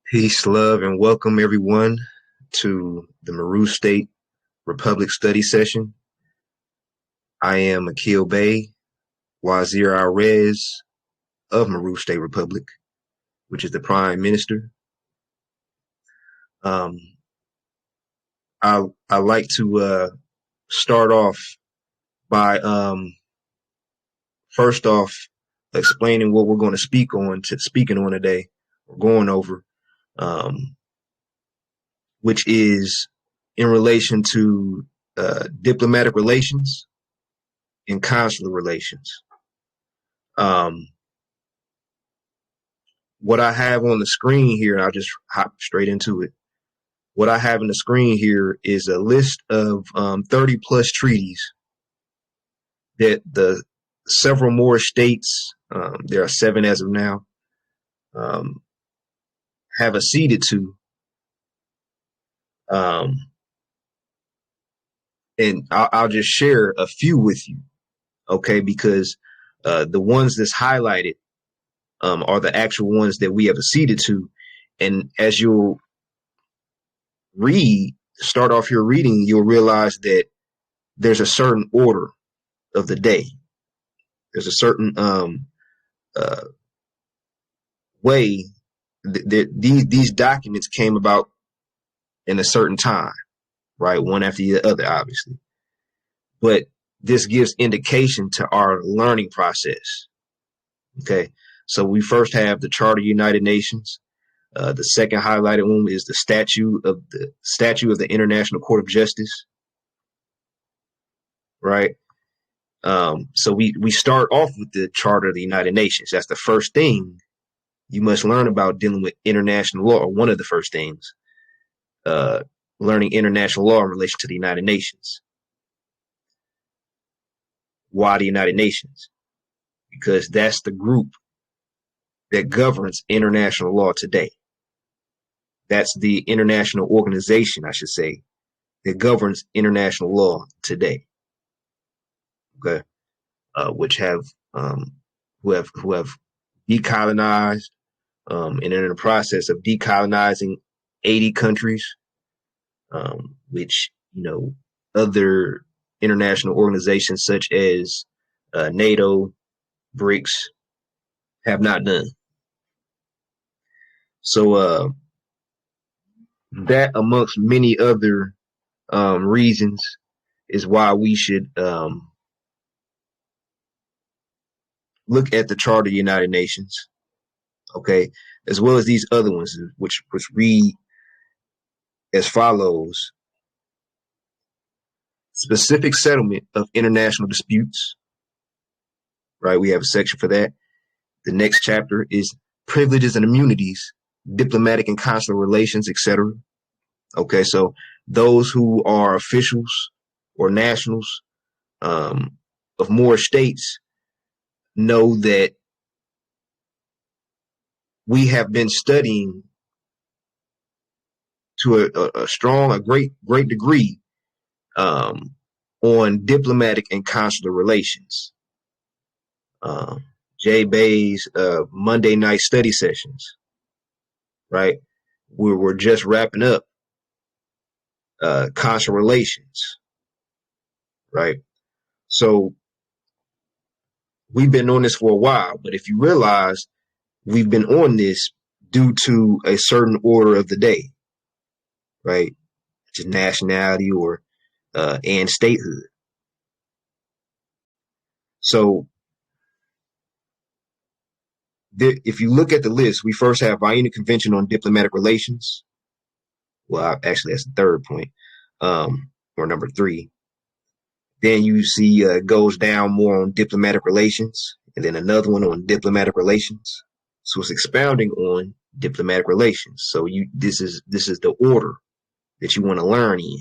Peace, love, and welcome everyone to the Meru State Republic Study Session. I am Akil Bey, Wazir Arez of Meru State Republic, which is the Prime Minister. I like to start off by first off explaining what we're going to speaking on today. We're going over, which is in relation to diplomatic relations and consular relations. What I have on the screen here, I'll just hop straight into it. What I have on the screen here is a list of 30 plus treaties that the several more states, there are 7 as of now, have acceded to. And I'll just share a few with you, okay? Because the ones that's highlighted are the actual ones that we have acceded to. And as you'll start off your reading, you'll realize that there's a certain order of the day. There's a certain way that these documents came about in a certain time, right? One after the other, obviously. But this gives indication to our learning process. Okay. So we first have the Charter of the United Nations. The second highlighted one is the statute of the International Court of Justice. Right. So we start off with the Charter of the United Nations. That's the first thing you must learn about dealing with international law, or one of the first things, learning international law in relation to the United Nations. Why the United Nations? Because that's the group that governs international law today. That's the international organization, I should say, that governs international law today. Okay, which have who have decolonized and in the process of decolonizing 80 countries, which other international organizations such as NATO, BRICS have not done. So that, amongst many other reasons, is why we should look at the Charter of the United Nations, okay, as well as these other ones, which read as follows: specific settlement of international disputes. Right, we have a section for that. The next chapter is privileges and immunities, diplomatic and consular relations, etc. Okay, so those who are officials or nationals of more states know that we have been studying to a great degree on diplomatic and consular relations. Jay Bay's Monday night study sessions, right? We're just wrapping up consular relations, right? So we've been on this for a while, but if you realize, we've been on this due to a certain order of the day, right? Which is nationality or and statehood. So if you look at the list, we first have Vienna Convention on Diplomatic Relations. Well, actually, that's the third point, or number 3. Then you see goes down more on diplomatic relations, and then another one on diplomatic relations. So it's expounding on diplomatic relations. So this is the order that you want to learn in.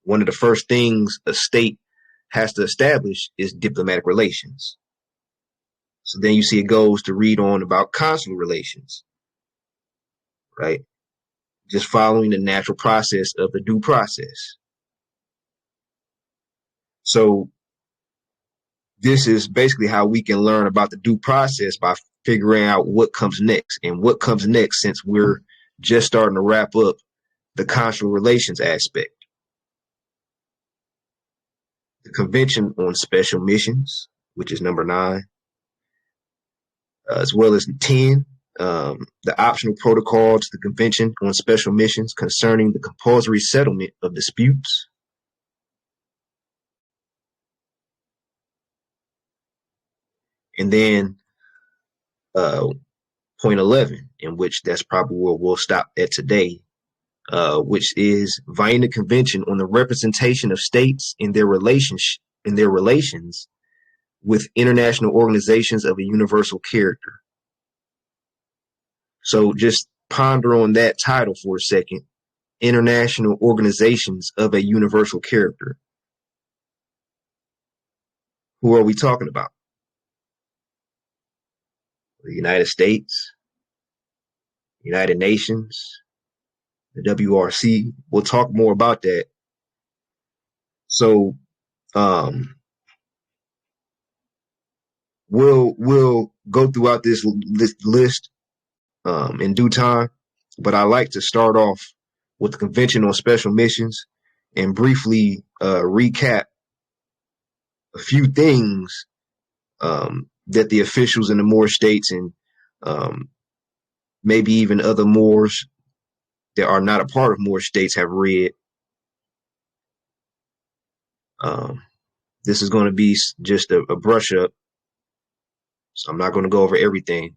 One of the first things a state has to establish is diplomatic relations. So then you see it goes to read on about consular relations, right? Just following the natural process of the due process. So This is basically how we can learn about the due process by figuring out what comes next. And what comes next, since we're just starting to wrap up the consular relations aspect. The Convention on Special Missions, which is number 9, as well as 10, the optional protocol to the Convention on Special Missions concerning the compulsory settlement of disputes. And then point 11, in which that's probably where we'll stop at today, which is Vienna Convention on the representation of states in their relations with international organizations of a universal character. So just ponder on that title for a second. International organizations of a universal character. Who are we talking about? The United States, United Nations, the WRC. We'll talk more about that. So we'll go throughout this list in due time, but I like to start off with the Convention on Special Missions and briefly recap a few things that the officials in the Moor states and maybe even other Moors that are not a part of Moor states have read. This is going to be just a brush up, so I'm not going to go over everything.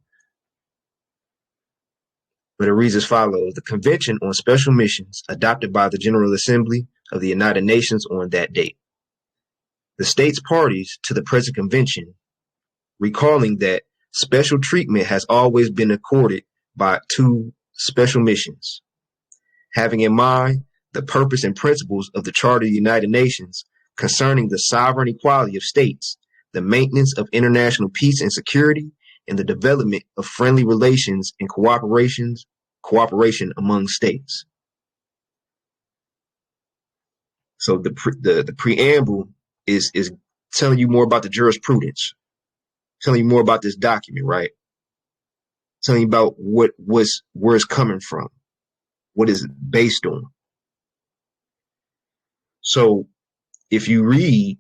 But it reads as follows: the Convention on Special Missions adopted by the General Assembly of the United Nations on that date. The states parties to the present convention, recalling that special treatment has always been accorded to special missions, having in mind the purpose and principles of the Charter of the United Nations concerning the sovereign equality of states, the maintenance of international peace and security, and the development of friendly relations and cooperation among states. So the preamble is telling you more about the jurisprudence, telling you more about this document, right? Telling you about where it's coming from, what is it based on. So if you read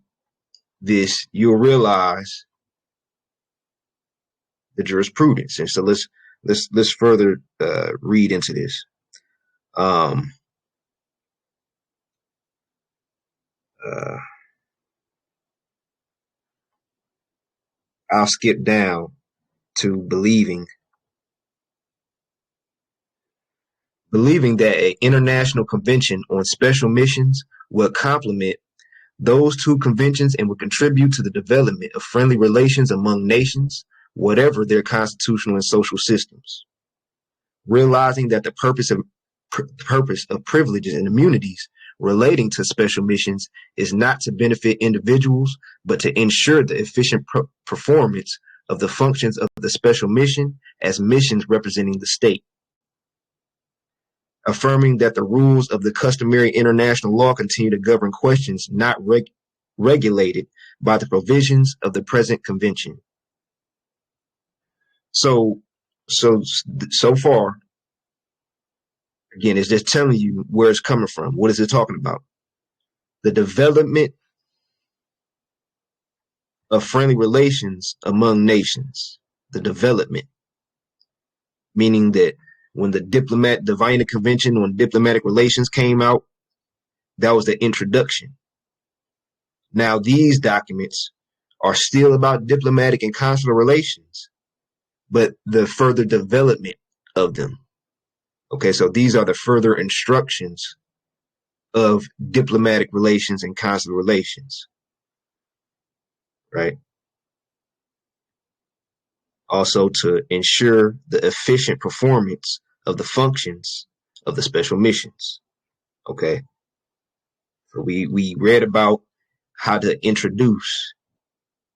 this, you'll realize the jurisprudence. And so let's further read into this. I'll skip down to believing that an international convention on special missions will complement those two conventions and will contribute to the development of friendly relations among nations, whatever their constitutional and social systems. Realizing that the purpose of privileges and immunities relating to special missions is not to benefit individuals, but to ensure the efficient performance of the functions of the special mission as missions representing the state. Affirming that the rules of the customary international law continue to govern questions not regulated by the provisions of the present convention. So far, again, it's just telling you where it's coming from. What is it talking about? The development of friendly relations among nations. The development, meaning that when the Vienna Convention on Diplomatic Relations came out, that was the introduction. Now these documents are still about diplomatic and consular relations, but the further development of them. Okay, so these are the further instructions of diplomatic relations and consular relations, right? Also to ensure the efficient performance of the functions of the special missions. Okay, so we read about how to introduce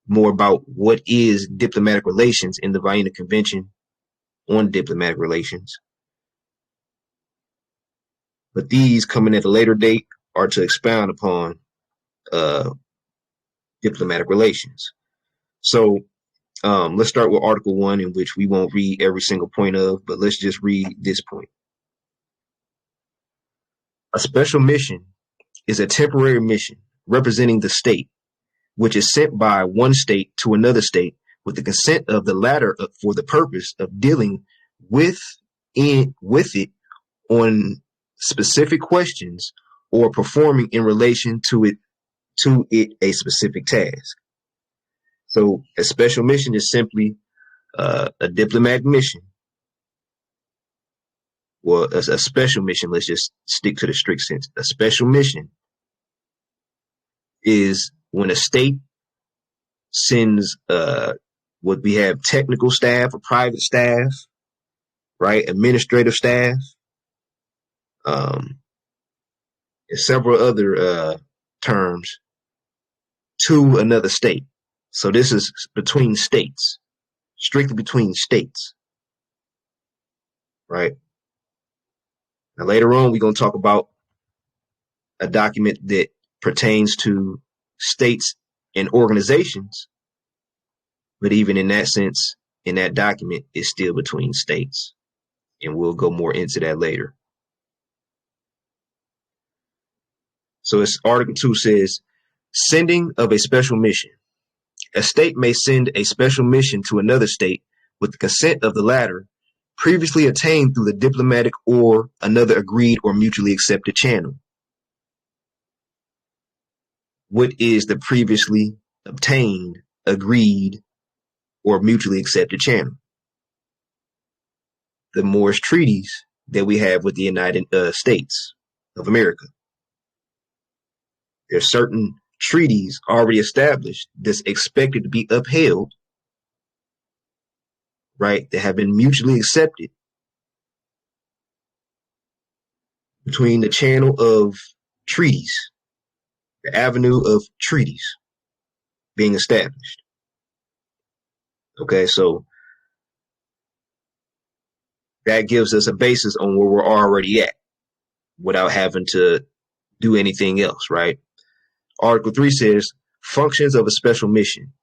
more about what is diplomatic relations in the Vienna Convention on Diplomatic Relations. But these, coming at a later date, are to expound upon diplomatic relations. So let's start with Article 1, in which we won't read every single point of, but let's just read this point. A special mission is a temporary mission representing the state, which is sent by one state to another state with the consent of the latter for the purpose of dealing with it on specific questions or performing in relation to it a specific task. So a special mission is simply a diplomatic mission. Well, a special mission, let's just stick to the strict sense. A special mission is when a state sends what we have technical staff or private staff, right? Administrative staff, and several other terms to another state. So this is between states, strictly between states, right? Now later on, we're going to talk about a document that pertains to states and organizations, but even in that sense, in that document, it's still between states, and we'll go more into that later. So it's Article 2 says, sending of a special mission. A state may send a special mission to another state with the consent of the latter, previously attained through the diplomatic or another agreed or mutually accepted channel. What is the previously obtained, agreed, or mutually accepted channel? The Morris treaties that we have with the United States of America. There are certain treaties already established that's expected to be upheld, right, that have been mutually accepted between the channel of treaties, the avenue of treaties being established. Okay, so that gives us a basis on where we're already at without having to do anything else, right? Article 3 says, functions of a special mission.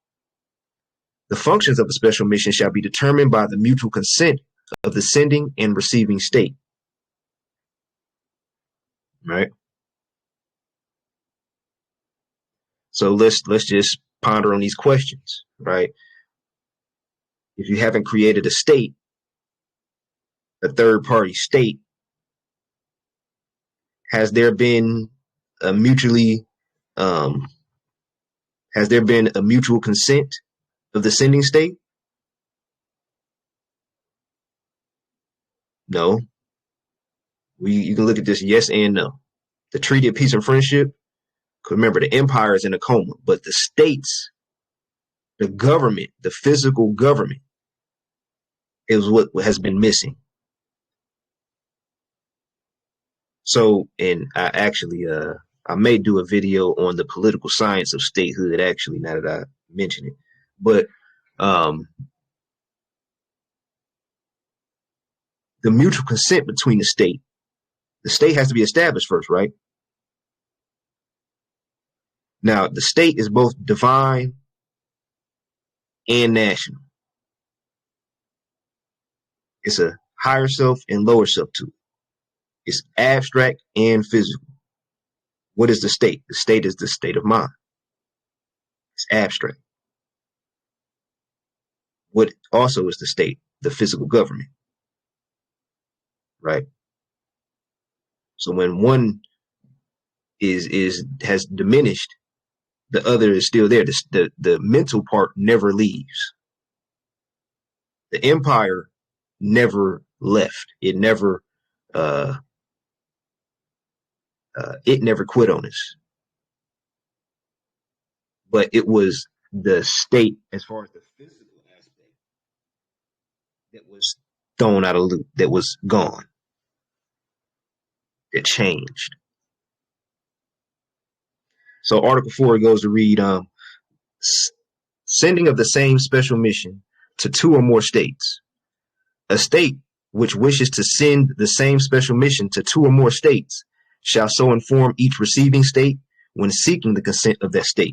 The functions of a special mission shall be determined by the mutual consent of the sending and receiving state. Right? So let's just ponder on these questions, right? If you haven't created a state, a third party state, has there been a mutual consent of the sending state? No. You can look at this yes and no. The Treaty of Peace and Friendship, remember the empire is in a coma, but the states, the government, the physical government is what has been missing. So, and I actually, I may do a video on the political science of statehood, actually, now that I mention it. But the mutual consent between the state has to be established first, right? Now, the state is both divine and national. It's a higher self and lower self too. It's abstract and physical. What is the state? The state is the state of mind. It's abstract. What also is the state? The physical government. Right? So when one has diminished, the other is still there. The mental part never leaves. The empire never left. It never quit on us. But it was the state, as far as the physical aspect, that was thrown out of loop, that was gone, that changed. So Article 4 goes to read, sending of the same special mission to two or more states. A state which wishes to send the same special mission to two or more states shall so inform each receiving state when seeking the consent of that state.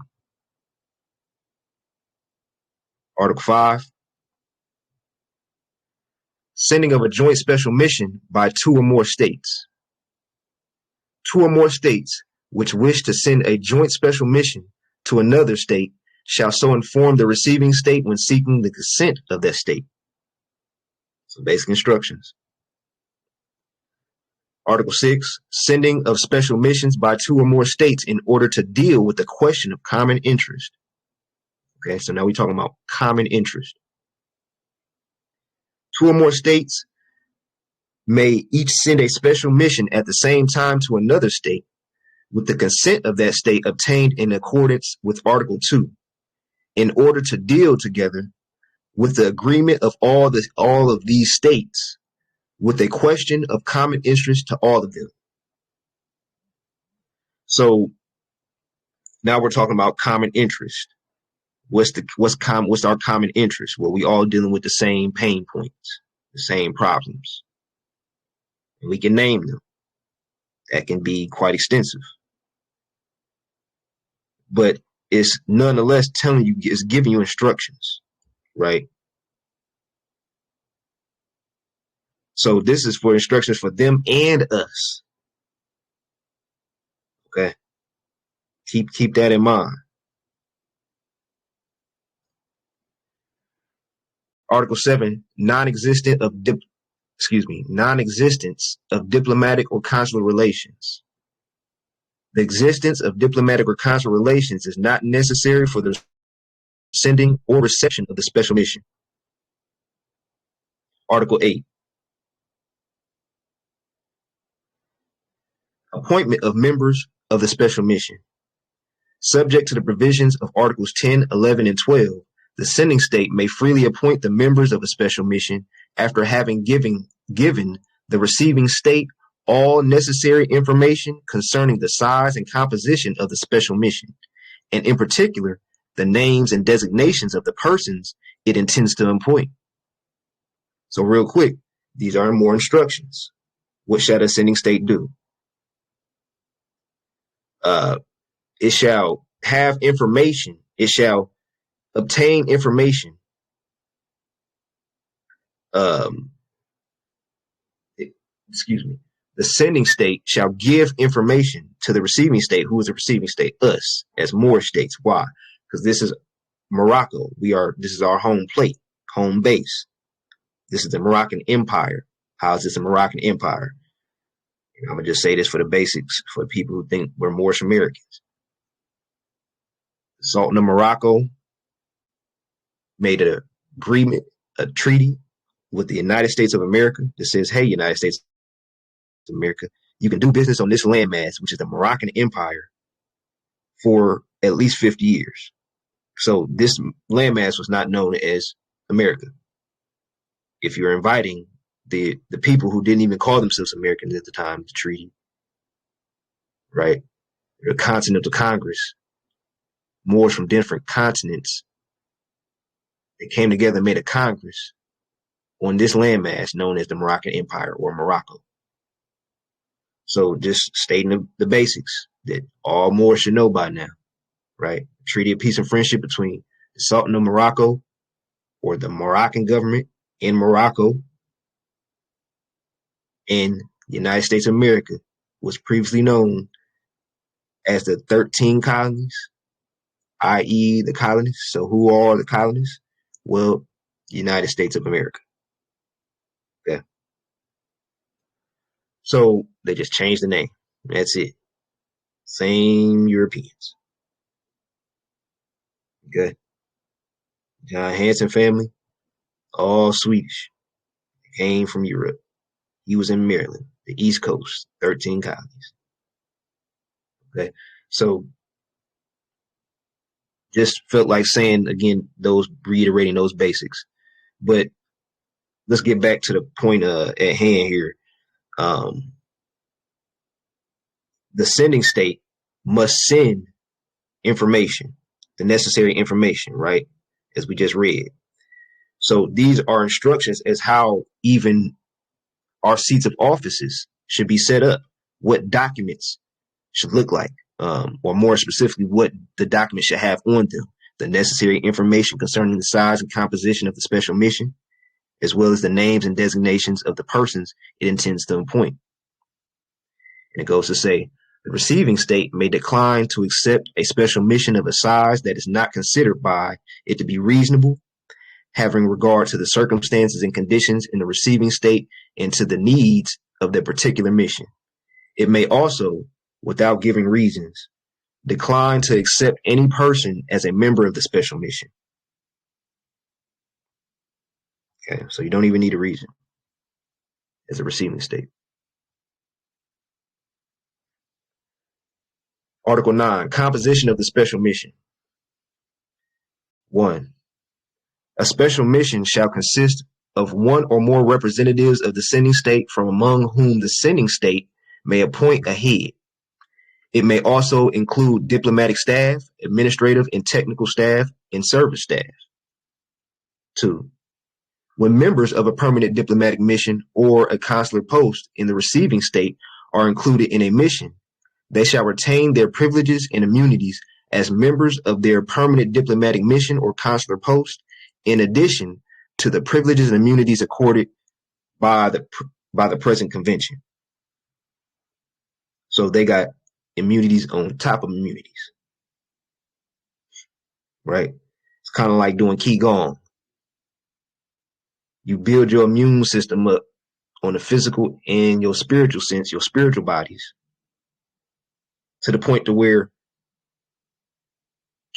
Article 5, sending of a joint special mission by two or more states. Two or more states which wish to send a joint special mission to another state shall so inform the receiving state when seeking the consent of that state. So basic instructions. Article 6, sending of special missions by two or more states in order to deal with the question of common interest. Okay, so now we're talking about common interest. Two or more states may each send a special mission at the same time to another state with the consent of that state obtained in accordance with Article 2 in order to deal together with the agreement of all of these states with a question of common interest to all of them. So now we're talking about common interest. What's our common interest? Well, we all dealing with the same pain points, the same problems. And we can name them. That can be quite extensive. But it's nonetheless telling you, it's giving you instructions, right? So this is for instructions for them and us. Okay. Keep that in mind. Article 7, non-existence of diplomatic or consular relations. The existence of diplomatic or consular relations is not necessary for the sending or reception of the special mission. Article 8, appointment of members of the special mission. Subject to the provisions of Articles 10, 11, and 12, the sending state may freely appoint the members of a special mission after having given the receiving state all necessary information concerning the size and composition of the special mission, and in particular, the names and designations of the persons it intends to appoint. So real quick, these are more instructions. What shall the sending state do? It shall have information. It shall obtain information. The sending state shall give information to the receiving state, who is the receiving state, us, as more states. Why? Because this is Morocco. This is our home plate, home base. This is the Moroccan Empire. How is this a Moroccan Empire? And I'm gonna just say this for the basics, for people who think we're Moorish Americans. The Sultan of Morocco made an agreement, a treaty with the United States of America that says, hey, United States of America, you can do business on this landmass, which is the Moroccan Empire, for at least 50 years. So this landmass was not known as America. If you're inviting the people who didn't even call themselves Americans at the time of the treaty, right? The Continental Congress, Moors from different continents, they came together and made a Congress on this landmass known as the Moroccan Empire or Morocco. So just stating the basics that all Moors should know by now, right? Treaty of peace and friendship between the Sultan of Morocco or the Moroccan government in Morocco and the United States of America was previously known as the 13 colonies, i.e. the colonists. So who are the colonists? Well, the United States of America. Okay. So they just changed the name. That's it. Same Europeans. Okay. John Hanson family, all Swedish. Came from Europe. He was in Maryland, the East Coast, 13 colonies. Okay. So just felt like saying again, reiterating those basics. But let's get back to the point at hand here. The sending state must send information, the necessary information, right? As we just read. So these are instructions as how even our seats of offices should be set up, what documents should look like, or more specifically, what the documents should have on them. the necessary information concerning the size and composition of the special mission, as well as the names and designations of the persons it intends to appoint. And it goes to say, the receiving state may decline to accept a special mission of a size that is not considered by it to be reasonable, having regard to the circumstances and conditions in the receiving state and to the needs of the particular mission. It may also, without giving reasons, decline to accept any person as a member of the special mission. Okay, so you don't even need a reason as a receiving state. Article 9, composition of the special mission. 1. A special mission shall consist of one or more representatives of the sending state from among whom the sending state may appoint a head. It may also include diplomatic staff, administrative and technical staff, and service staff. 2. When members of a permanent diplomatic mission or a consular post in the receiving state are included in a mission, they shall retain their privileges and immunities as members of their permanent diplomatic mission or consular post, in addition to the privileges and immunities accorded by the present convention. So they got immunities on top of immunities, right? It's kind of like doing Qigong. You build your immune system up on the physical and your spiritual sense, your spiritual bodies, to the point to where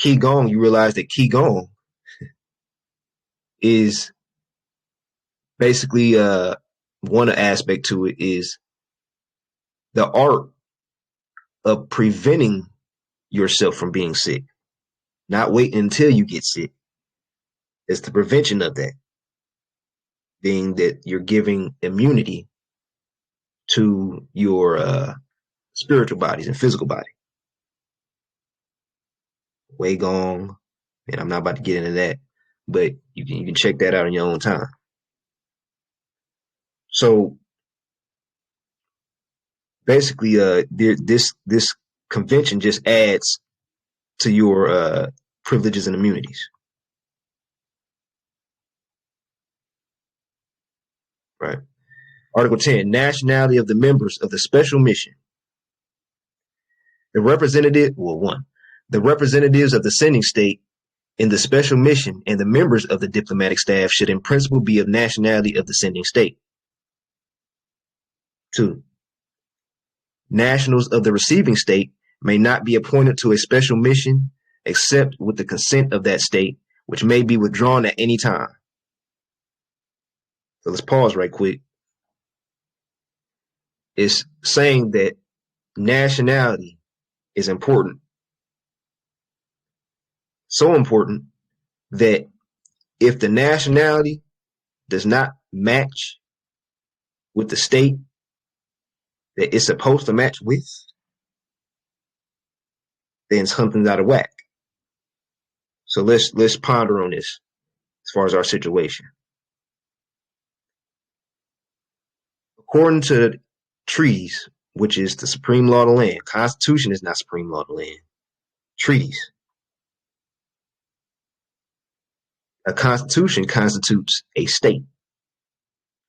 Qigong, you realize that Qigong is basically one aspect to it is the art of preventing yourself from being sick, not waiting until you get sick. It's the prevention of that, being that you're giving immunity to your spiritual bodies and physical body. Way gone, and I'm not about to get into that, but you can check that out in your own time. So basically, this convention just adds to your privileges and immunities, right? Article 10, nationality of the members of the special mission. The representatives of the sending state in the special mission and the members of the diplomatic staff should in principle be of nationality of the sending state. 2. Nationals of the receiving state may not be appointed to a special mission except with the consent of that state, which may be withdrawn at any time. So let's pause right quick. It's saying that nationality is important. So important that if the nationality does not match with the state that it's supposed to match with, then something's out of whack. So let's ponder on this as far as our situation. According to treaties, which is the supreme law of the land, Constitution is not supreme law of the land. Treaties. A constitution constitutes a state.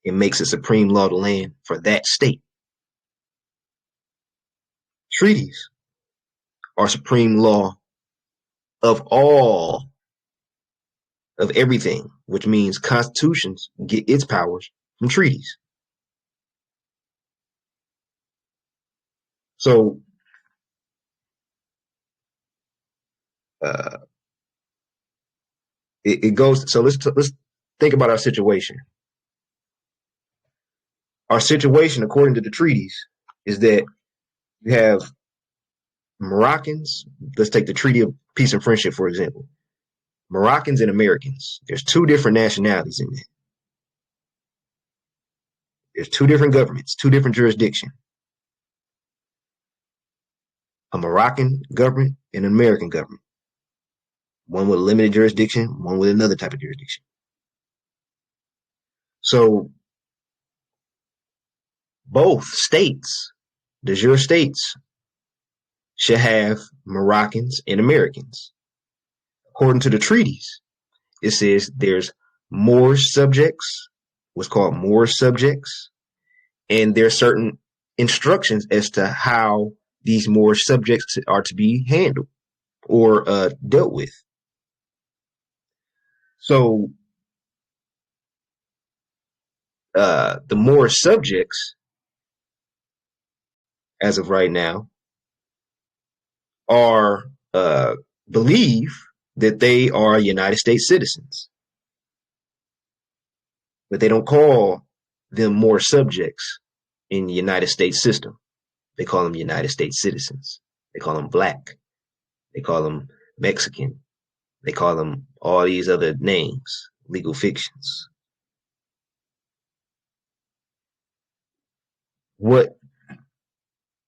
It makes a supreme law of the land for that state. Treaties are supreme law of all, of everything, which means constitutions get its powers from treaties. So, it goes. So let's think about our situation. Our situation, according to the treaties, is that you have Moroccans. Let's take the Treaty of Peace and Friendship, for example. Moroccans and Americans. There's two different nationalities in there. There's two different governments, two different jurisdictions. A Moroccan government and an American government. One with a limited jurisdiction, one with another type of jurisdiction. So both states, de jure states, should have Moroccans and Americans. According to the treaties, it says there's more subjects, what's called more subjects, and there are certain instructions as to how these more subjects are to be handled or dealt with. So the more subjects, as of right now, are believe that they are United States citizens, but they don't call them more subjects in the United States system. They call them United States citizens. They call them black. They call them Mexican. They call them all these other names, legal fictions. What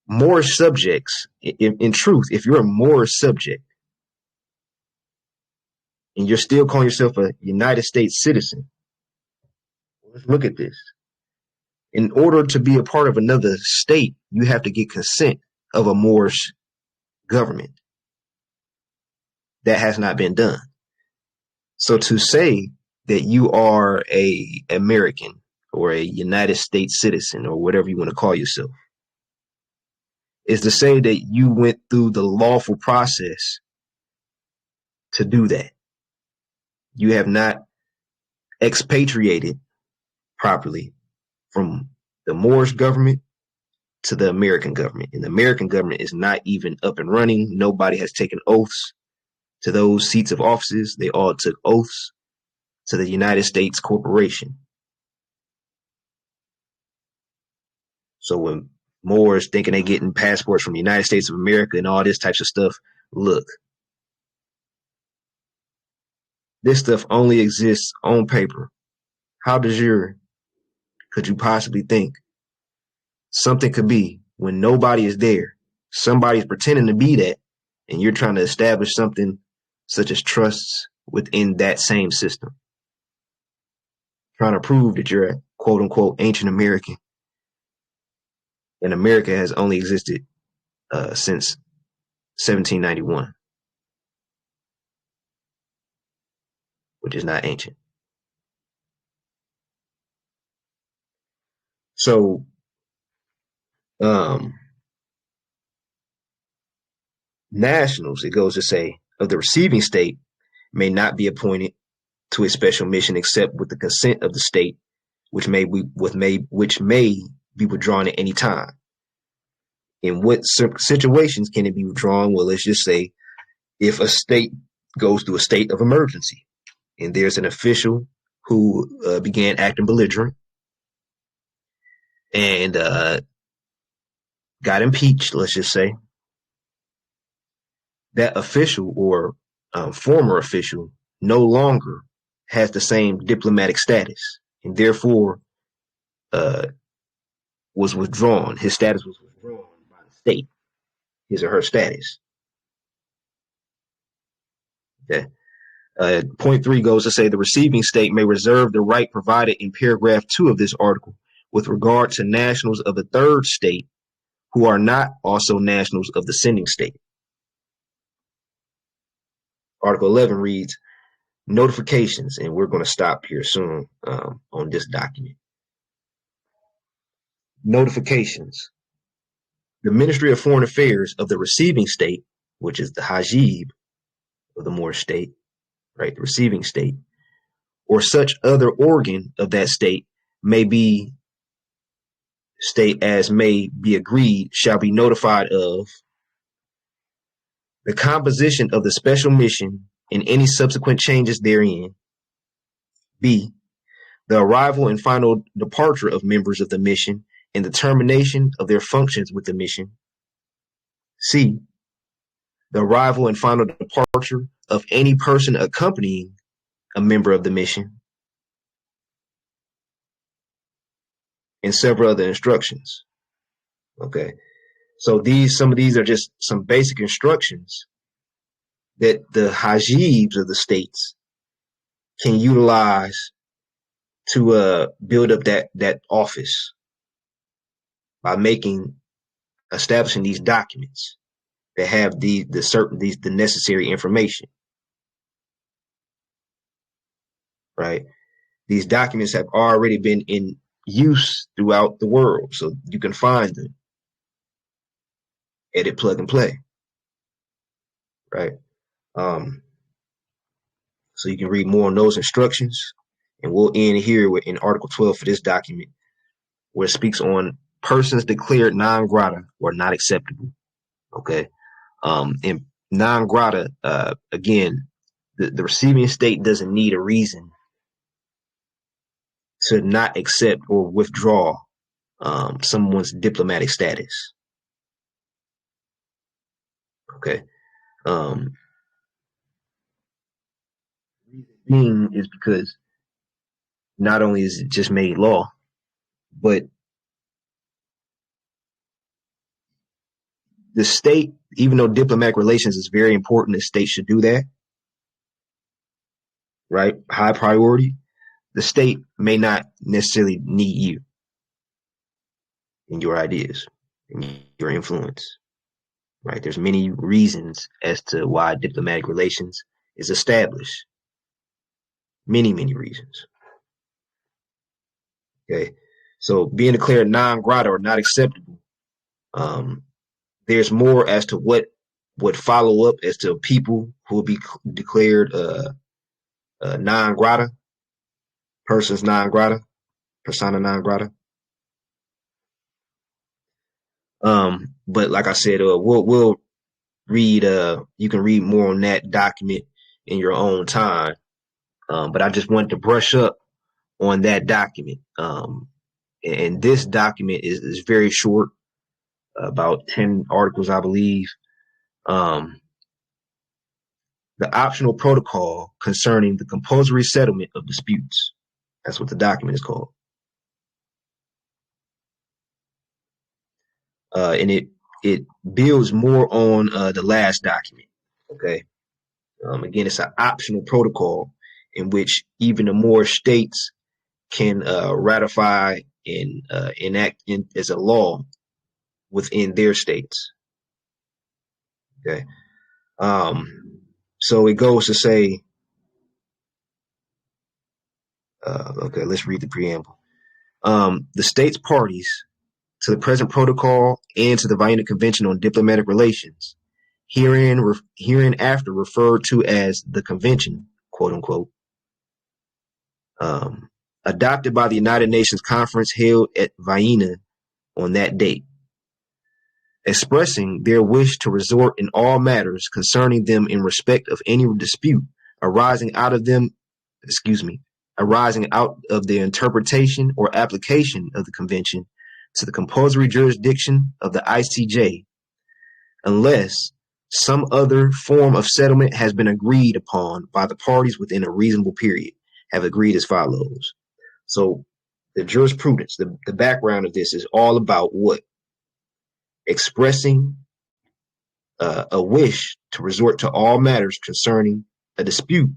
more subjects, in truth, if you're a more subject and you're still calling yourself a United States citizen, let's look at this. In order to be a part of another state, you have to get consent of a Moorish government. That has not been done. So to say that you are a American or a United States citizen or whatever you want to call yourself is to say that you went through the lawful process to do that. You have not expatriated properly from the Moorish government to the American government. And the American government is not even up and running. Nobody has taken oaths to those seats of offices. They all took oaths to the United States corporation. So when Moors thinking they getting passports from the United States of America and all this types of stuff, look, this stuff only exists on paper. How could you possibly think something could be when nobody is there? Somebody's pretending to be that, and you're trying to establish something such as trusts within that same system. Trying to prove that you're a quote unquote ancient American. And America has only existed since 1791, which is not ancient. So, nationals, it goes to say, of the receiving state may not be appointed to a special mission except with the consent of the state, which may be withdrawn at any time. In what situations can it be withdrawn? Well, let's just say if a state goes through a state of emergency and there's an official who began acting belligerent and got impeached, let's just say, that official or former official no longer has the same diplomatic status and therefore was withdrawn. His status was withdrawn by the state, his or her status. Okay. Point 3 goes to say the receiving state may reserve the right provided in paragraph 2 of this article with regard to nationals of a third state who are not also nationals of the sending state. Article 11 reads, notifications, and we're going to stop here soon on this document. Notifications. The Ministry of Foreign Affairs of the receiving state, which is the Hajib of the Moorish state, right, the receiving state, or such other organ of that state may be agreed, shall be notified of the composition of the special mission and any subsequent changes therein. B, the arrival and final departure of members of the mission and the termination of their functions with the mission. C, the arrival and final departure of any person accompanying a member of the mission. And several other instructions. Okay. So some of these are just some basic instructions that the Hajibs of the states can utilize to build up that office by establishing these documents that have the necessary information. right? These documents have already been in use throughout the world, so you can find them, edit, plug, and play, right? Um, so you can read more on those instructions, and we'll end here in Article 12 for this document, where it speaks on persons declared non grata or not acceptable. Okay. And non grata, again, the receiving state doesn't need a reason to not accept or withdraw someone's diplomatic status. Okay. Um, reason being is because not only is it just made law, but the state, even though diplomatic relations is very important, the state should do that, right? High priority. The state may not necessarily need you and your ideas and your influence, right? There's many reasons as to why diplomatic relations is established. Many, many reasons. Okay. So being declared non grata or not acceptable, there's more as to what would follow up as to people who will be declared non grata, persons non grata, persona non grata. But like I said, we'll read. You can read more on that document in your own time. But I just wanted to brush up on that document. And this document is very short, about 10 articles, I believe. The optional protocol concerning the compulsory settlement of disputes. That's what the document is called. And it builds more on the last document. Okay. Again, it's an optional protocol in which even the more states can ratify and enact as a law within their states. Okay. So it goes to say, okay, let's read the preamble. The states parties to the present protocol and to the Vienna Convention on Diplomatic Relations, hereinafter referred to as the Convention, quote unquote, adopted by the United Nations Conference held at Vienna on that date, expressing their wish to resort in all matters concerning them in respect of any dispute arising out of the interpretation or application of the convention to the compulsory jurisdiction of the ICJ, unless some other form of settlement has been agreed upon by the parties within a reasonable period, have agreed as follows. So the jurisprudence, the background of this is all about what? Expressing a wish to resort to all matters concerning a dispute,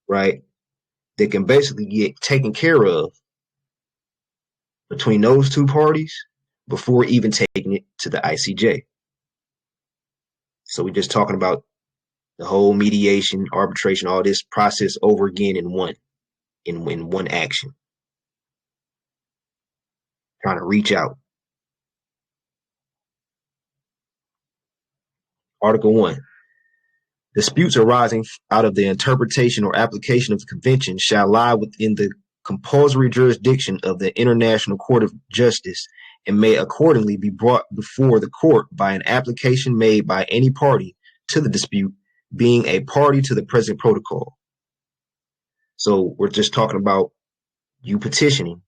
right? That can basically get taken care of between those two parties before even taking it to the ICJ. So we're just talking about the whole mediation, arbitration, all this process over again in one action. Trying to reach out. Article 1. Disputes arising out of the interpretation or application of the convention shall lie within the compulsory jurisdiction of the International Court of Justice and may accordingly be brought before the court by an application made by any party to the dispute being a party to the present protocol. So we're just talking about you petitioning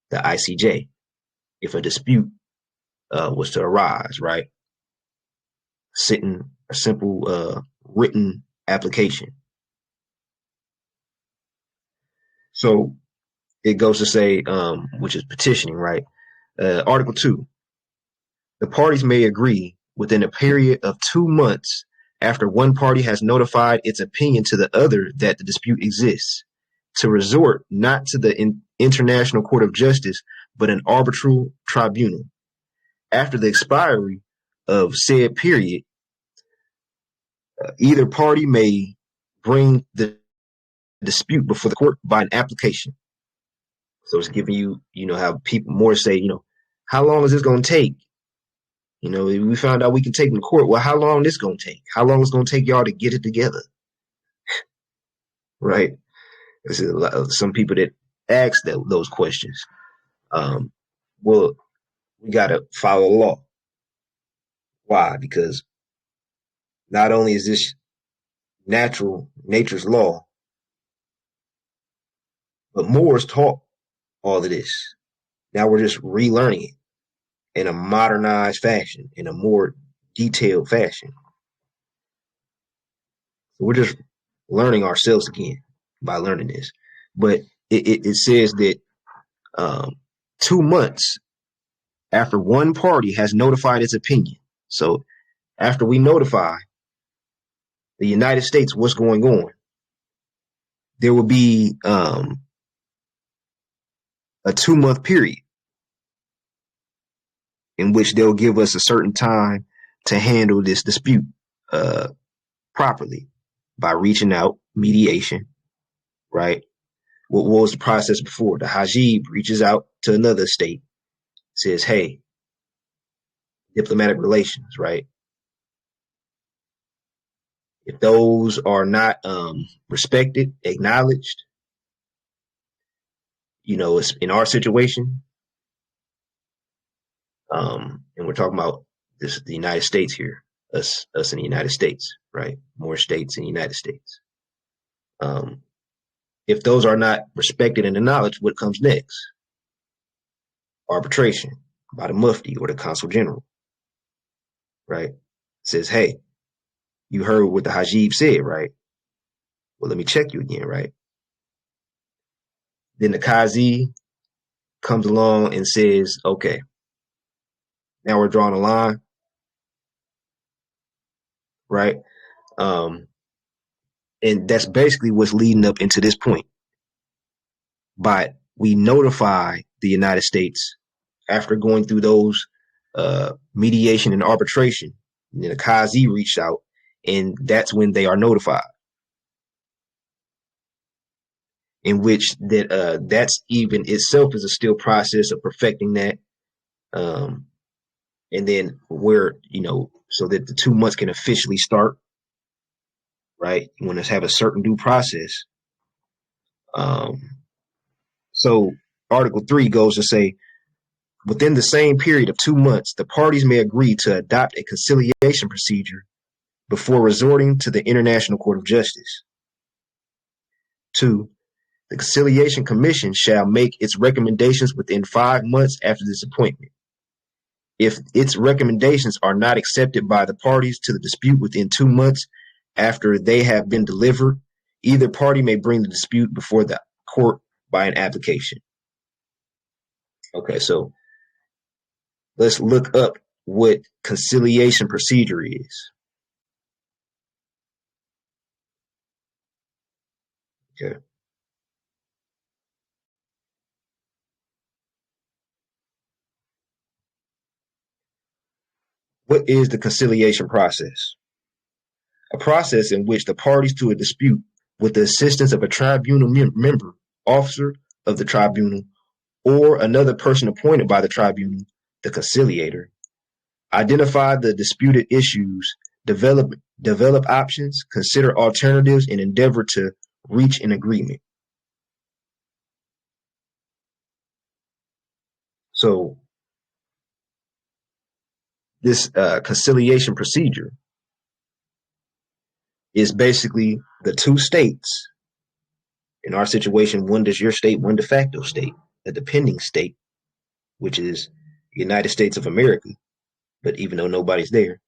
the ICJ if a dispute was to arise, right? Sitting a simple written application. So it goes to say, which is petitioning, right? Article 2. The parties may agree within a period of 2 months after one party has notified its opinion to the other that the dispute exists, to resort not to the International Court of Justice, but an arbitral tribunal. After the expiry of said period, either party may bring the dispute before the court by an application. So it's giving you, how people more say, how long is this going to take? We found out we can take them to court. Well, how long this going to take? How long is it going to take y'all to get it together? Right? There's some people that ask those questions. Well, we got to follow law. Why? Because not only is this nature's law, but Moors taught all of this. Now we're just relearning it in a modernized fashion, in a more detailed fashion. So we're just learning ourselves again by learning this. But it says that 2 months after one party has notified its opinion. So after we notify the United States what's going on, there will be a 2-month period in which they'll give us a certain time to handle this dispute properly by reaching out, mediation, right? What was the process before? The Hajib reaches out to another state, says, hey, diplomatic relations, right? If those are not respected, acknowledged, it's in our situation, and we're talking about this, the United States here, us in the United States, right? More states in the United States. If those are not respected and acknowledged, what comes next? Arbitration by the Mufti or the Consul General, right? Says, hey, you heard what the Hajib said, right? Well, let me check you again, right? Then the Qazi comes along and says, okay, now we're drawing a line, right? And that's basically what's leading up into this point. But we notify the United States after going through those mediation and arbitration. And then the Qazi reached out, and that's when they are notified. In which that's even itself is a still process of perfecting that. And then so that the 2 months can officially start, right? You want to have a certain due process. So Article 3 goes to say, within the same period of 2 months, the parties may agree to adopt a conciliation procedure before resorting to the International Court of Justice. 2, the Conciliation Commission shall make its recommendations within 5 months after this appointment. If its recommendations are not accepted by the parties to the dispute within 2 months after they have been delivered, either party may bring the dispute before the court by an application. Okay, so let's look up what conciliation procedure is. Okay. What is the conciliation process? A process in which the parties to a dispute, with the assistance of a tribunal member, officer of the tribunal, or another person appointed by the tribunal, the conciliator, identify the disputed issues, develop options, consider alternatives, and endeavor to reach an agreement. So this conciliation procedure is basically the two states. In our situation, one is your state, one de facto state, a depending state, which is the United States of America. But even though nobody's there,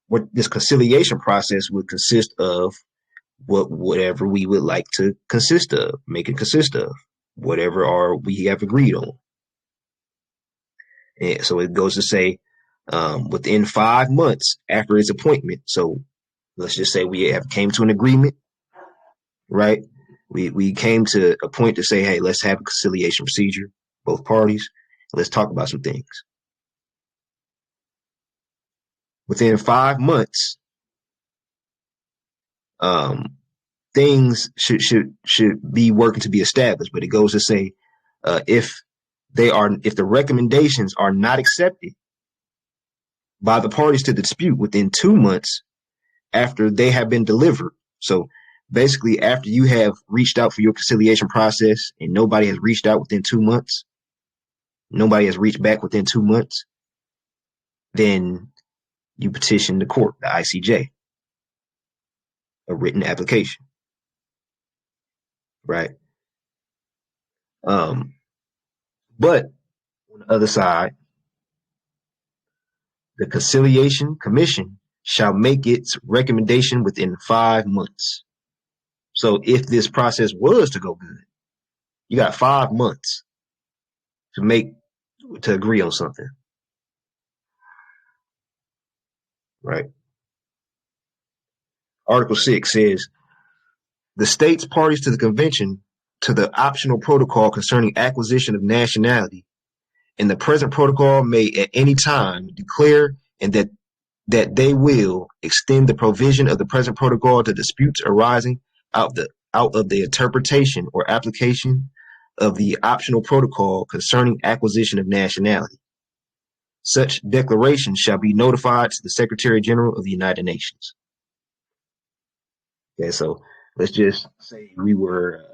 what this conciliation process would consist of whatever we would like to consist of, make it consist of, whatever we have agreed on. And so it goes to say, within 5 months after its appointment. So let's just say we have came to an agreement, right? We came to a point to say, hey, let's have a conciliation procedure, both parties. Let's talk about some things. Within 5 months um, things should be working to be established. But it goes to say, if the recommendations are not accepted by the parties to the dispute within 2 months after they have been delivered. So basically, after you have reached out for your conciliation process and nobody has reached out within 2 months, nobody has reached back within 2 months, then you petition the court, the ICJ, a written application, right? But on the other side, the Conciliation Commission shall make its recommendation within 5 months. So if this process was to go good, you got 5 months to agree on something, right? Article 6 says, the states parties to the convention to the optional protocol concerning acquisition of nationality and the present protocol may at any time declare and that they will extend the provision of the present protocol to disputes arising out of the interpretation or application of the optional protocol concerning acquisition of nationality. Such declaration shall be notified to the Secretary General of the United Nations. Okay, so let's just say we were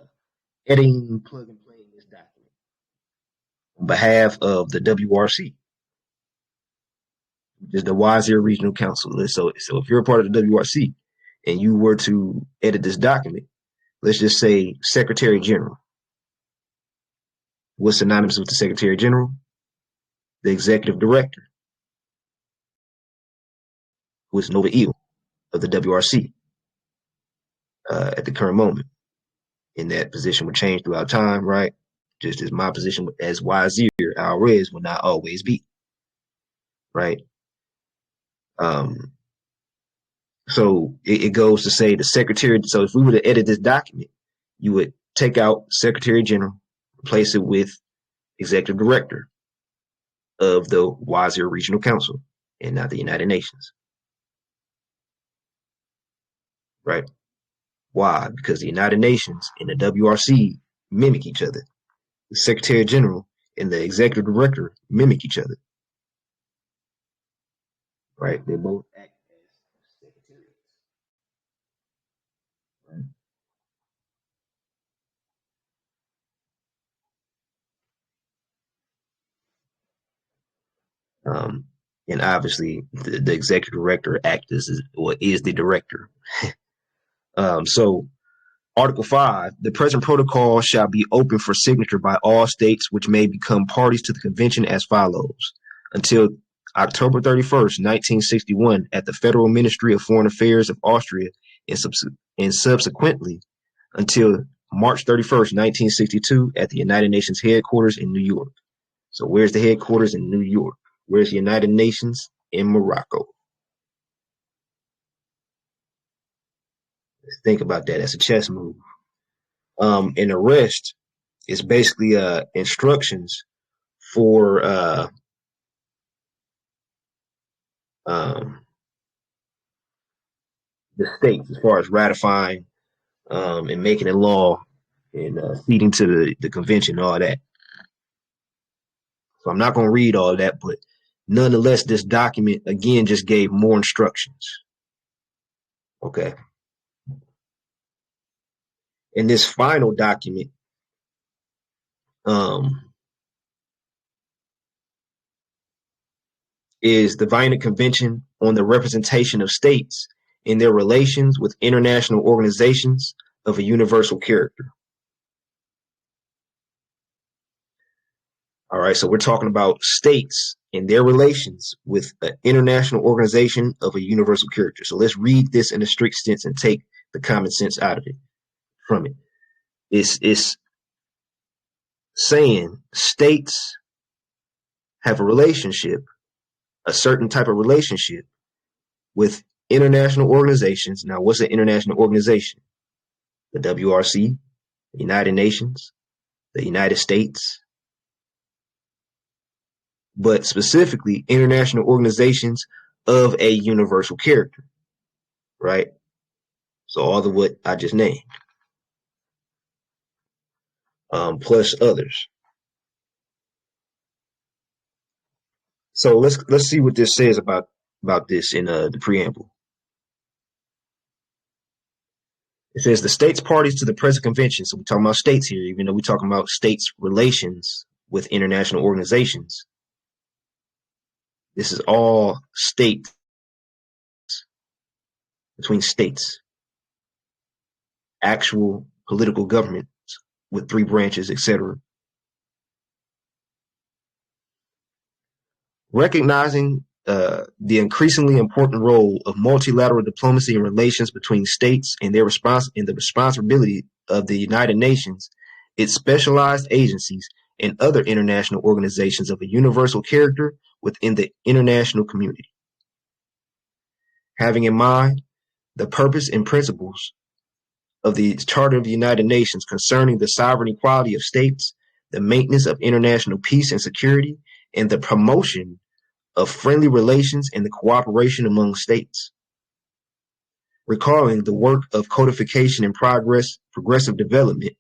editing, plug and playing this document on behalf of the WRC, which is the Wazir Regional Council. So if you're a part of the WRC and you were to edit this document, let's just say Secretary General. What's synonymous with the Secretary General? The Executive Director, who is Nova Eel of the WRC at the current moment. And that position would change throughout time, right? Just as my position as Wazir Al-Rez will not always be, right? So it goes to say the Secretary. So if we were to edit this document, you would take out Secretary General, replace it with Executive Director of the Wazir Regional Council and not the United Nations, right? Why? Because the United Nations and the WRC mimic each other. The Secretary General and the Executive Director mimic each other, right? They both act as secretariats, right? And obviously, the Executive Director is the director. So Article 5, the present protocol shall be open for signature by all states which may become parties to the convention as follows. Until October 31st, 1961, at the Federal Ministry of Foreign Affairs of Austria, and subsequently until March 31st, 1962, at the United Nations headquarters in New York. So where's the headquarters in New York? Where's the United Nations? In Morocco. Let's think about that. That's a chess move. And the rest is basically instructions for the states as far as ratifying and making it law and ceding to the convention and all that. So I'm not going to read all of that, but nonetheless, this document, again, just gave more instructions. Okay. In this final document, is the Vienna Convention on the Representation of States in their relations with international organizations of a universal character. All right, so we're talking about states and their relations with an international organization of a universal character. So let's read this in a strict sense and take the common sense out of it, from it. It's saying states have a relationship, a certain type of relationship with international organizations. Now, what's an international organization? The WRC, the United Nations, the United States, but specifically international organizations of a universal character, right? So all of what I just named, plus others. So let's see what this says about this in the preamble. It says the states parties to the present convention. So we're talking about states here, even though we're talking about states' relations with international organizations. This is all state between states, actual political governments with three branches, etc. Recognizing the increasingly important role of multilateral diplomacy and relations between states and their the responsibility of the United Nations, its specialized agencies, and other international organizations of a universal character within the international community. Having in mind the purpose and principles of the Charter of the United Nations concerning the sovereign equality of states, the maintenance of international peace and security, and the promotion of friendly relations and the cooperation among states. Recalling the work of codification and progressive development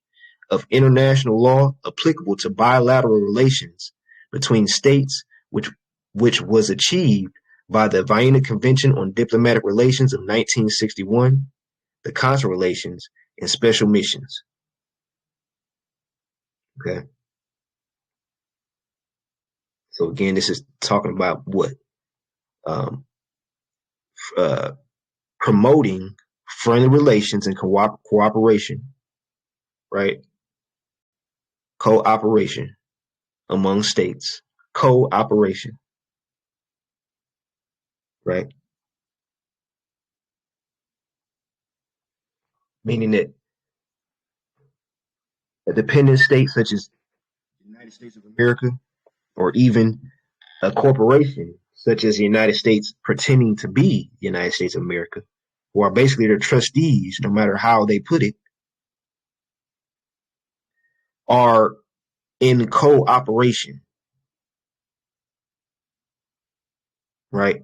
of international law applicable to bilateral relations between states, which was achieved by the Vienna Convention on Diplomatic Relations of 1961, the consular relations, and special missions. Okay. So again, this is talking about what? Um, uh, Promoting friendly relations and cooperation, right? Cooperation among states. Cooperation, right? Meaning that a dependent state such as the United States of America, or even a corporation such as the United States pretending to be the United States of America, who are basically their trustees, no matter how they put it, are in cooperation, right,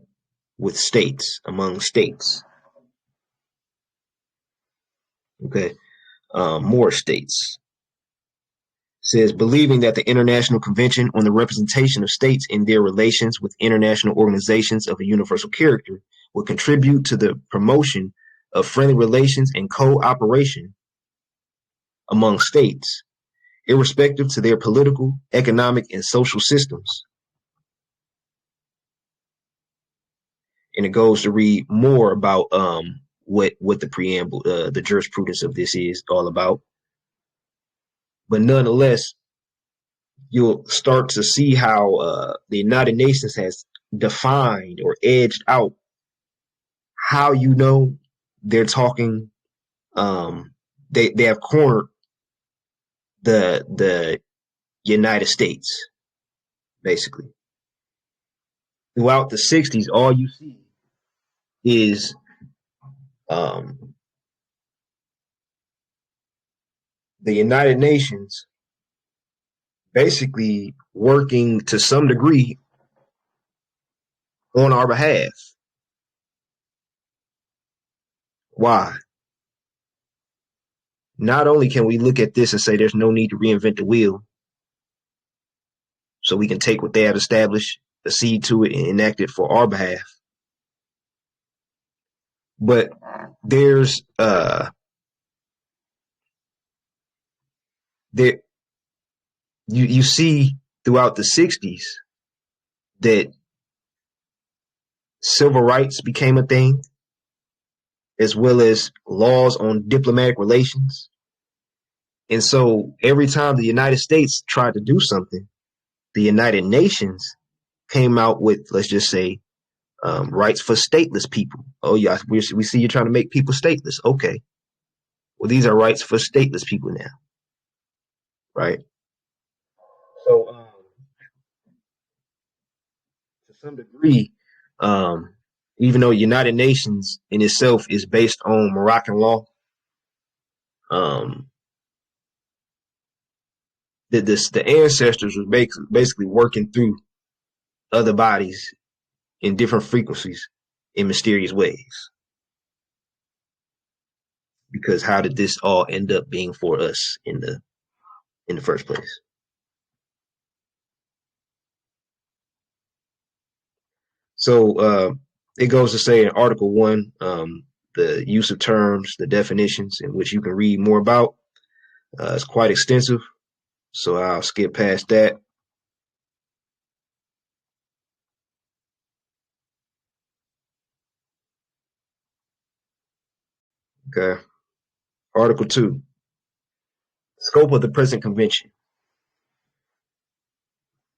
with states, among states. Okay, more states. Says believing that the International Convention on the Representation of States in their relations with international organizations of a universal character will contribute to the promotion of friendly relations and cooperation among states, irrespective to their political, economic, and social systems. And it goes to read more about what the preamble, the jurisprudence of this is all about. But nonetheless, you'll start to see how the United Nations has defined or edged out how you know they're talking. They have cornered the United States basically. Throughout the '60s, all you see is the United Nations basically working to some degree on our behalf. Why? Not only can we look at this and say there's no need to reinvent the wheel, so we can take what they have established, accede to it, and enact it for our behalf, but there's there you see throughout the '60s that civil rights became a thing, as well as laws on diplomatic relations. And so every time the United States tried to do something, the United Nations came out with, let's just say, rights for stateless people. Oh, yeah, we see you're trying to make people stateless. Okay. Well, these are rights for stateless people now. Right. So, to some degree, even though United Nations in itself is based on Moroccan law, um, the ancestors were basically working through other bodies in different frequencies in mysterious ways. because how did this all end up being for us in the first place? So it goes to say in Article 1, the use of terms, the definitions, in which you can read more about. It's quite extensive, so I'll skip past that. Okay. Article 2, scope of the present convention.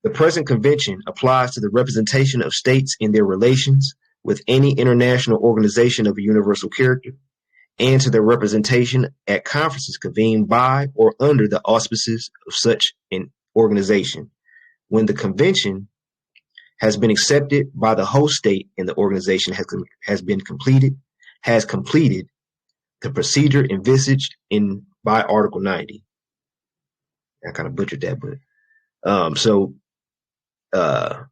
The present convention applies to the representation of states in their relations with any international organization of a universal character, and to their representation at conferences convened by or under the auspices of such an organization. When the convention has been accepted by the host state and the organization has completed the procedure envisaged in by Article 90. I kind of butchered that, but so uh,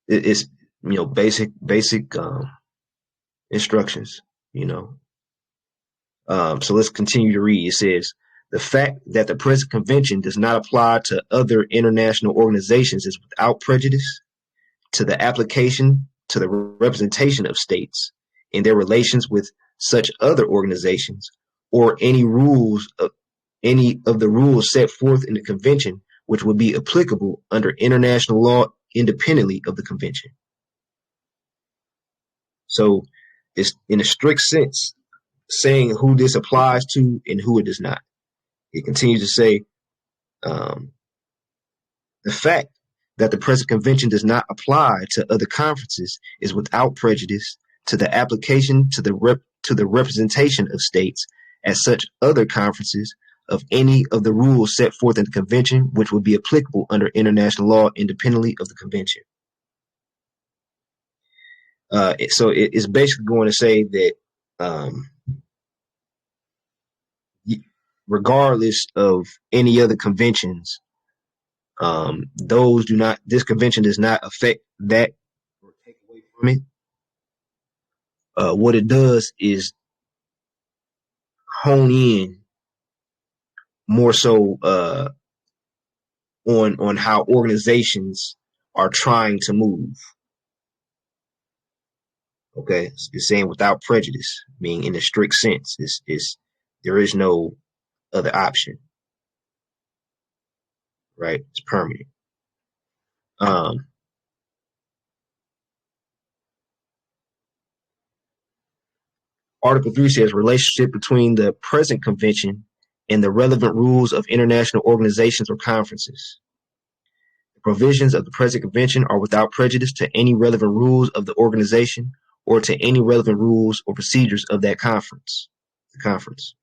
it's basic instructions. So let's continue to read. It says, the fact that the present convention does not apply to other international organizations is without prejudice to the application to the representation of states in their relations with such other organizations, or any of the rules set forth in the convention which would be applicable under international law independently of the convention. So it's in a strict sense saying who this applies to and who it does not. It continues to say, the fact that the present convention does not apply to other conferences is without prejudice to the application to the representation of states at such other conferences of any of the rules set forth in the convention which would be applicable under international law independently of the convention. So it's basically going to say that regardless of any other conventions, this convention does not affect that or take away from it. What it does is hone in more so on how organizations are trying to move. Okay, it's saying without prejudice, meaning in a strict sense, there is no other option, right? It's permanent. Article 3 says relationship between the present convention and the relevant rules of international organizations or conferences. The provisions of the present convention are without prejudice to any relevant rules of the organization or to any relevant rules or procedures of that conference. The conference.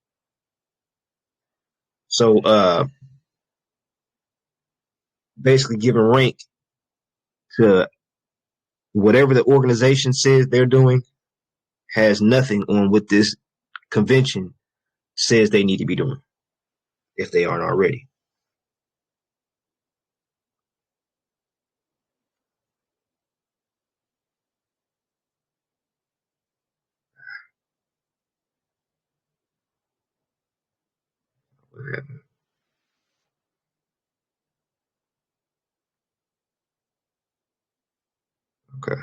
So basically giving rank to whatever the organization says they're doing has nothing on what this convention says they need to be doing if they aren't already. Okay.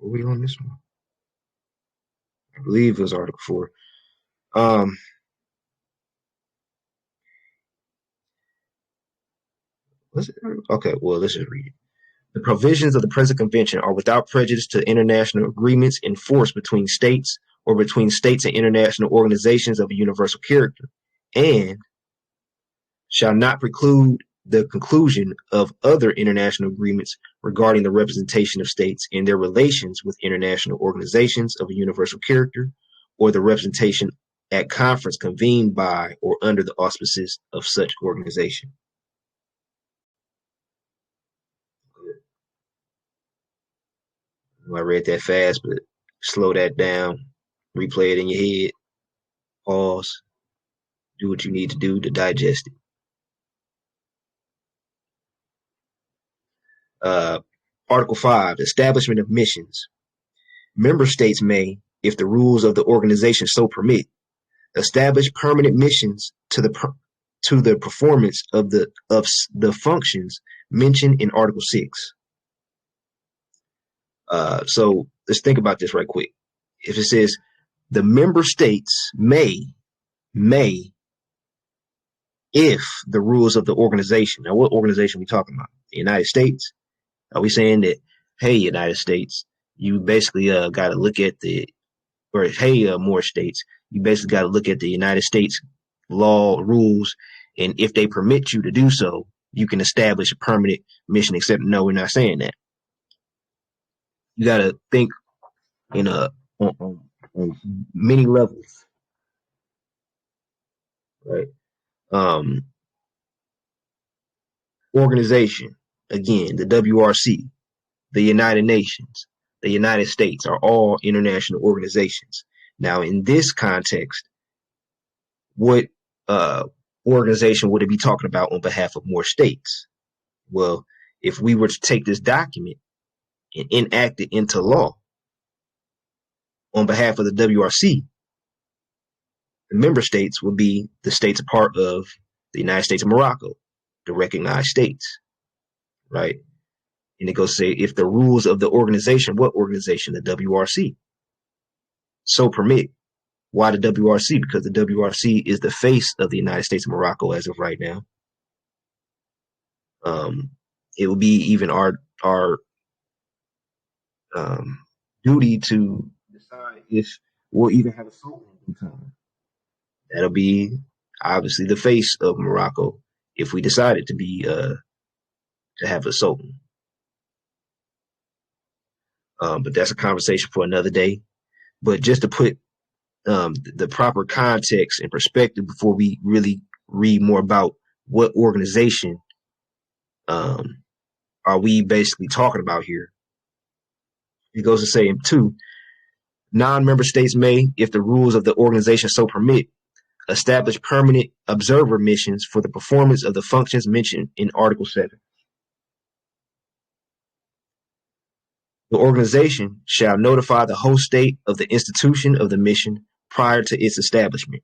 Were we on this one? I believe it was Article 4. Was it? Okay, well, let's just read it. The provisions of the present convention are without prejudice to international agreements in force between states or between states and international organizations of a universal character, and shall not preclude the conclusion of other international agreements regarding the representation of states in their relations with international organizations of a universal character, or the representation at conference convened by or under the auspices of such organization. I read that fast, but slow that down, replay it in your head, pause, do what you need to do to digest it. Article 5, establishment of missions. Member states may, if the rules of the organization so permit, establish permanent missions to the performance of the functions mentioned in Article 6. So let's think about this right quick. If it says the member states may, if the rules of the organization. Now, what organization are we talking about? The United States? Are we saying that, hey, United States, you basically got to look at more states, you basically got to look at the United States law rules, and if they permit you to do so, you can establish a permanent mission. Except, no, we're not saying that. You got to think on many levels, right? Organization, again, the WRC, the United Nations, the United States are all international organizations. Now, in this context, what organization would it be talking about on behalf of more states? Well, if we were to take this document and enact it into law on behalf of the WRC, the member states would be the states a part of the United States of Morocco, the recognized states, right? And it goes to say, if the rules of the organization, what organization? The WRC. So permit. Why the WRC? Because the WRC is the face of the United States of Morocco as of right now. It would be even our duty to decide if we'll even have a sultan in time. That'll be obviously the face of Morocco if we decided to be to have a sultan. But that's a conversation for another day. But just to put the proper context and perspective before we really read more about what organization are we basically talking about here. It goes to say, 2, non-member states may, if the rules of the organization so permit, establish permanent observer missions for the performance of the functions mentioned in Article 7. The organization shall notify the host state of the institution of the mission prior to its establishment.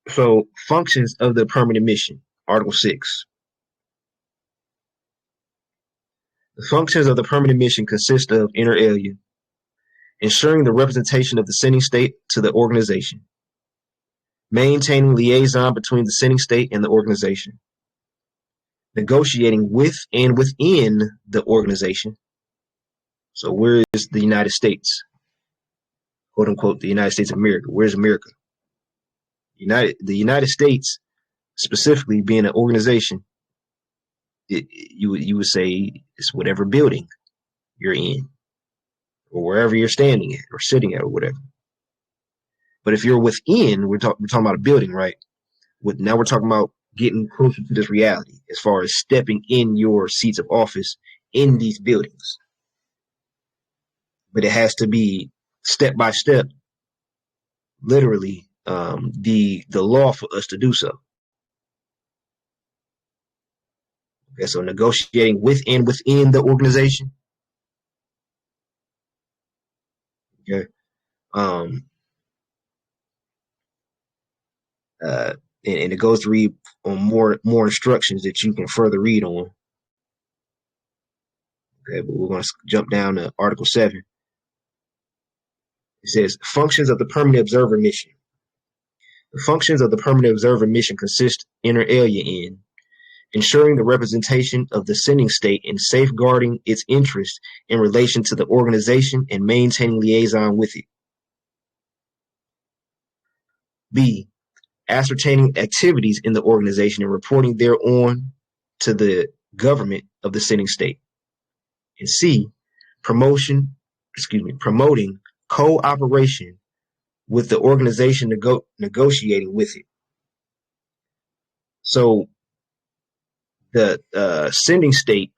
So functions of the permanent mission, Article 6. The functions of the permanent mission consist of, inter alia, ensuring the representation of the sending state to the organization, maintaining liaison between the sending state and the organization, negotiating with and within the organization. So where is the United States? Quote unquote, the United States of America. Where's America? The United States, specifically being an organization, you would say it's whatever building you're in, or wherever you're standing at, or sitting at, or whatever. But if you're within, we're talking about a building, right? Now we're talking about getting closer to this reality as far as stepping in your seats of office in these buildings. But it has to be step by step, literally, the law for us to do so. Okay, so negotiating with and within the organization. Okay. And it goes to read on more instructions that you can further read on. Okay, but we're going to jump down to Article 7. It says, functions of the permanent observer mission. The functions of the permanent observer mission consist, inter alia, in ensuring the representation of the sending state and safeguarding its interest in relation to the organization and maintaining liaison with it. B, ascertaining activities in the organization and reporting thereon to the government of the sending state. And C, promoting cooperation with the organization negotiating with it. So the sending state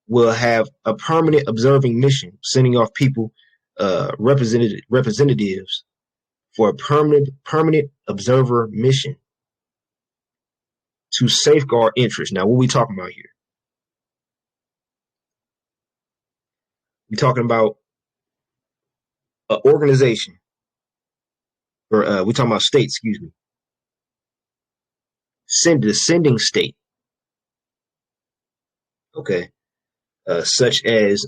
will have a permanent observing mission, sending off people representatives for a permanent observer mission to safeguard interests. Now, what are we talking about here? We're talking about an organization, or we're talking about state, excuse me, sending state. Okay, such as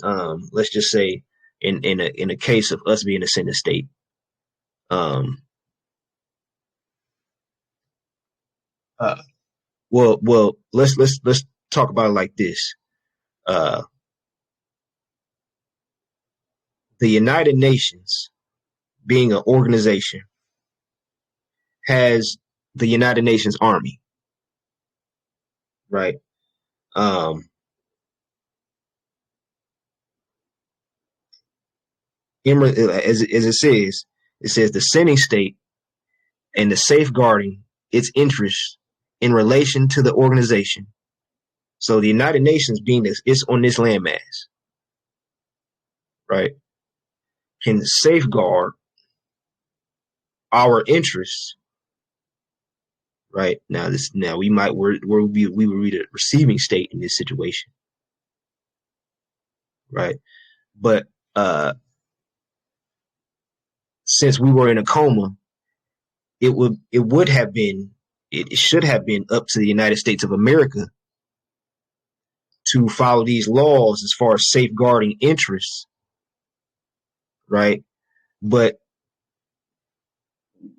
let's just say in a case of us being a sending state, um, uh, well, let's talk about it like this. Uh, the United Nations, being an organization, has the United Nations Army, right? Um, as it says the sending state and the safeguarding its interests in relation to the organization. So the United Nations, being this, it's on this landmass, right, can safeguard our interests, right? Now we might we would be the receiving state in this situation, right? But since we were in a coma, it should have been up to the United States of America to follow these laws as far as safeguarding interests, right? But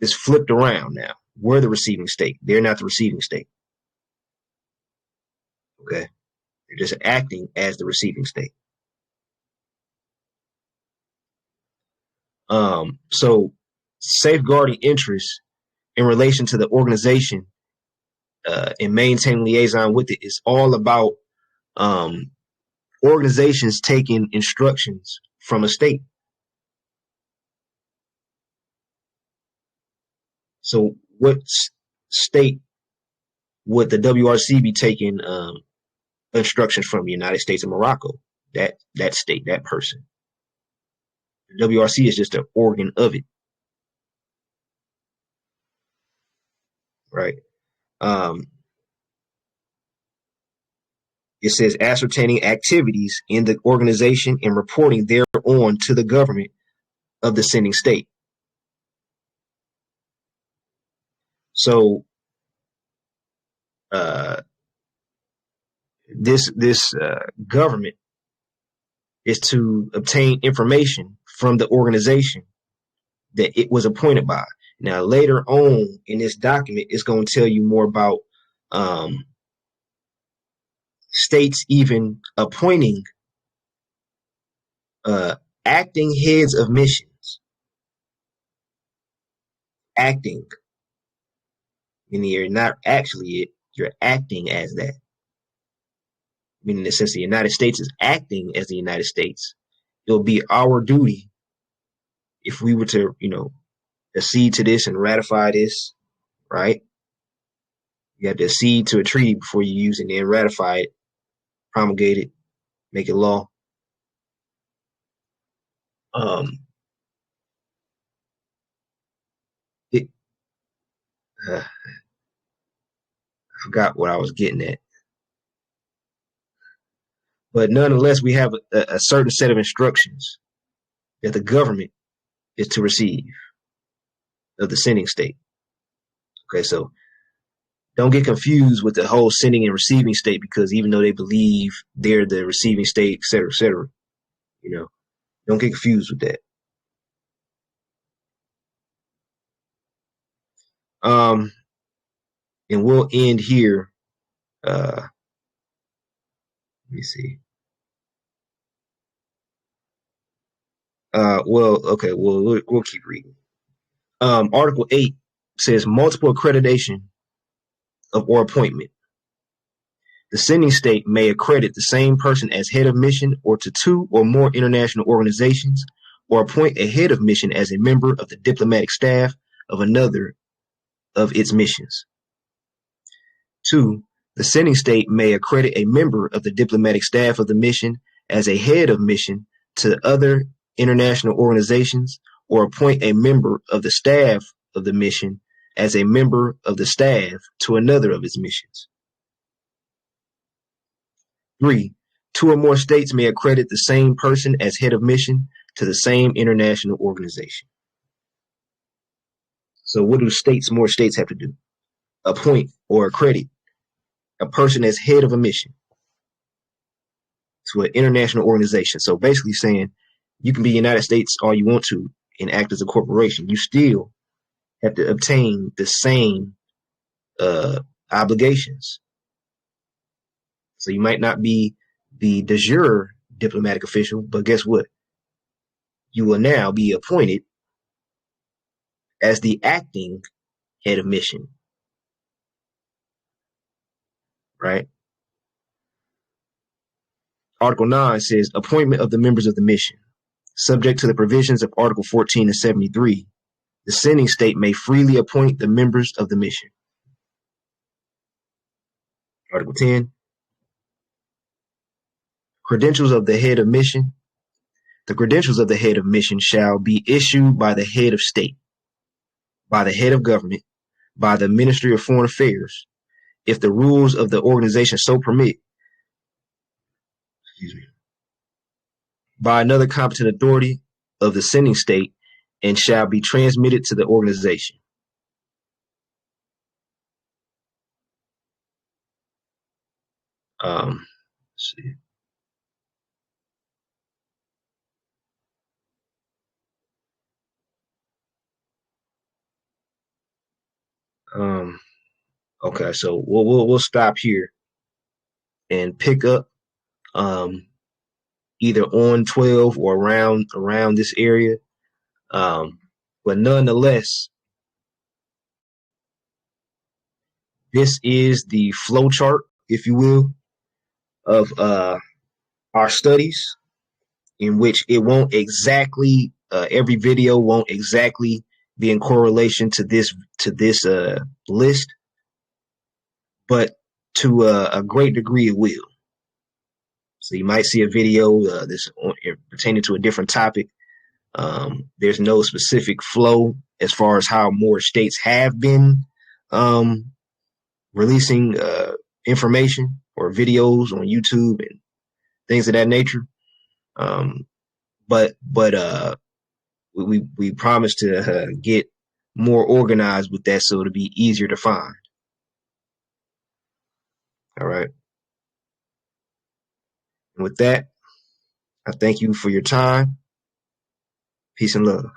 it's flipped around now. We're the receiving state. They're not the receiving state. Okay. They're just acting as the receiving state. So safeguarding interests in relation to the organization and maintaining liaison with it is all about organizations taking instructions from a state. So what state would the WRC be taking instructions from? The United States of Morocco, that state, that person. The WRC is just an organ of it, right? It says ascertaining activities in the organization and reporting thereon to the government of the sending state. So this government is to obtain information from the organization that it was appointed by. Now, later on in this document, it's going to tell you more about states even appointing acting heads of missions. Acting, meaning you're not actually it, you're acting as that. Meaning that since the United States is acting as the United States, it'll be our duty, if we were to, accede to this and ratify this, right? You have to accede to a treaty before you use it and then ratify it, promulgate it, make it law. I forgot what I was getting at. But nonetheless, we have a certain set of instructions that the government is to receive of the sending state. Okay, so don't get confused with the whole sending and receiving state, because even though they believe they're the receiving state, et cetera, don't get confused with that. And we'll end here. Let me see. We'll keep reading. Article 8 says multiple accreditation or appointment. The sending state may accredit the same person as head of mission or to two or more international organizations, or appoint a head of mission as a member of the diplomatic staff of another of its missions. 2. The sending state may accredit a member of the diplomatic staff of the mission as a head of mission to other international organizations, or appoint a member of the staff of the mission as a member of the staff to another of its missions. 3. Two or more states may accredit the same person as head of mission to the same international organization. So what do more states have to do? Appoint or accredit a person as head of a mission to an international organization. So basically saying you can be United States all you want to and act as a corporation. You still have to obtain the same obligations. So you might not be the de jure diplomatic official, but guess what? You will now be appointed as the acting head of mission, right? Article 9 says appointment of the members of the mission. Subject to the provisions of Article 14 and 73, the sending state may freely appoint the members of the mission. Article 10, credentials of the head of mission. The credentials of the head of mission shall be issued by the head of state, by the head of government, by the Ministry of Foreign Affairs, if the rules of the organization so permit, by another competent authority of the sending state, and shall be transmitted to the organization. Let's see. Okay, so we'll stop here and pick up either on 12 or around this area. But nonetheless, this is the flow chart, if you will, of our studies, in which it won't exactly every video won't exactly be in correlation to this list, but to a great degree it will. So you might see a video that's pertaining to a different topic. There's no specific flow as far as how more states have been releasing information or videos on YouTube and things of that nature. But we promise to get more organized with that so it'll be easier to find. All right. And with that, I thank you for your time. Peace and love.